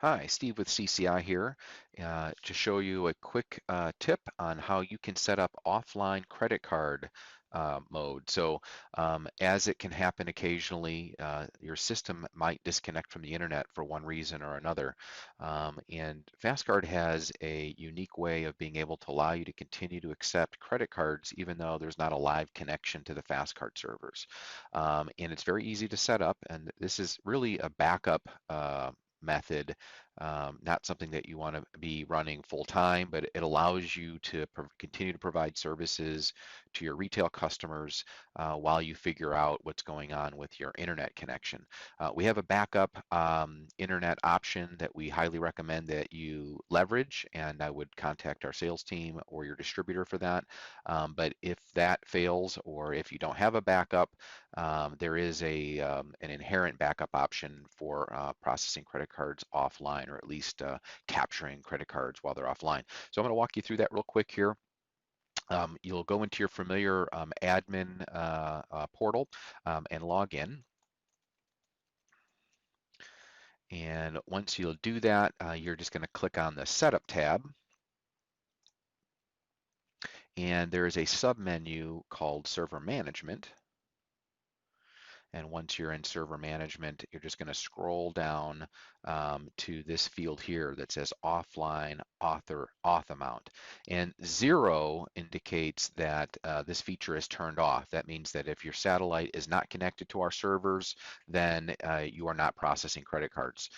Hi, Steve with CCI here to show you a quick tip on how you can set up offline credit card mode. As it can happen occasionally, your system might disconnect from the internet for one reason or another. And FasCard has a unique way of being able to allow you to continue to accept credit cards even though there's not a live connection to the FasCard servers. And it's very easy to set up, and this is really a backup method, not something that you want to be running full time, but it allows you to continue to provide services to your retail customers while you figure out what's going on with your internet connection. We have a backup internet option that we highly recommend that you leverage, and I would contact our sales team or your distributor for that. But if that fails, or if you don't have a backup, there is an inherent backup option for processing credit cards offline, or at least capturing credit cards while they're offline. So I'm going to walk you through that real quick here. You'll go into your familiar admin portal and log in. And once you'll do that, you're just going to click on the Setup tab. And there is a submenu called Server Management. And once you're in server management, you're just going to scroll down to this field here that says offline auth amount. And 0 indicates that this feature is turned off. That means that if your satellite is not connected to our servers, then you are not processing credit cards.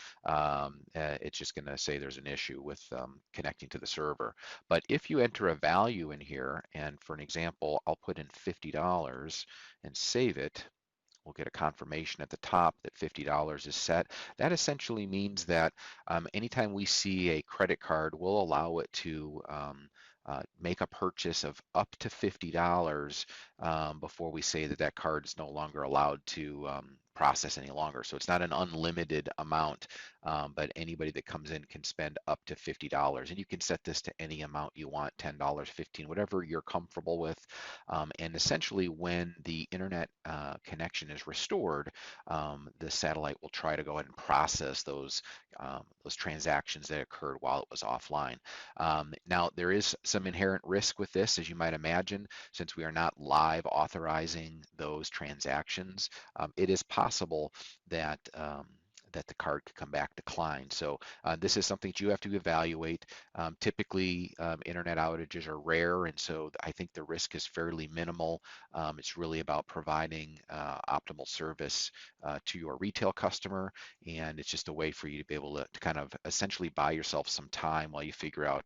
It's just going to say there's an issue with connecting to the server. But if you enter a value in here, and for an example, I'll put in $50 and save it, we'll get a confirmation at the top that $50 is set. That essentially means that anytime we see a credit card, we'll allow it to make a purchase of up to $50 before we say that that card is no longer allowed to process any longer. So it's not an unlimited amount, but anybody that comes in can spend up to $50. And you can set this to any amount you want, $10, $15, whatever you're comfortable with. And essentially when the internet connection is restored, the satellite will try to go ahead and process those transactions that occurred while it was offline. Now, there is some inherent risk with this, as you might imagine, since we are not live authorizing those transactions. It is possible that that the card could come back declined. So this is something that you have to evaluate. Typically, internet outages are rare, and so I think the risk is fairly minimal. It's really about providing optimal service to your retail customer, and it's just a way for you to be able to kind of essentially buy yourself some time while you figure out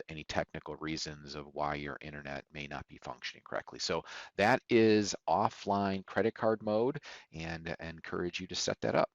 any technical reasons of why your internet may not be functioning correctly. So that is offline credit card mode, and I encourage you to set that up.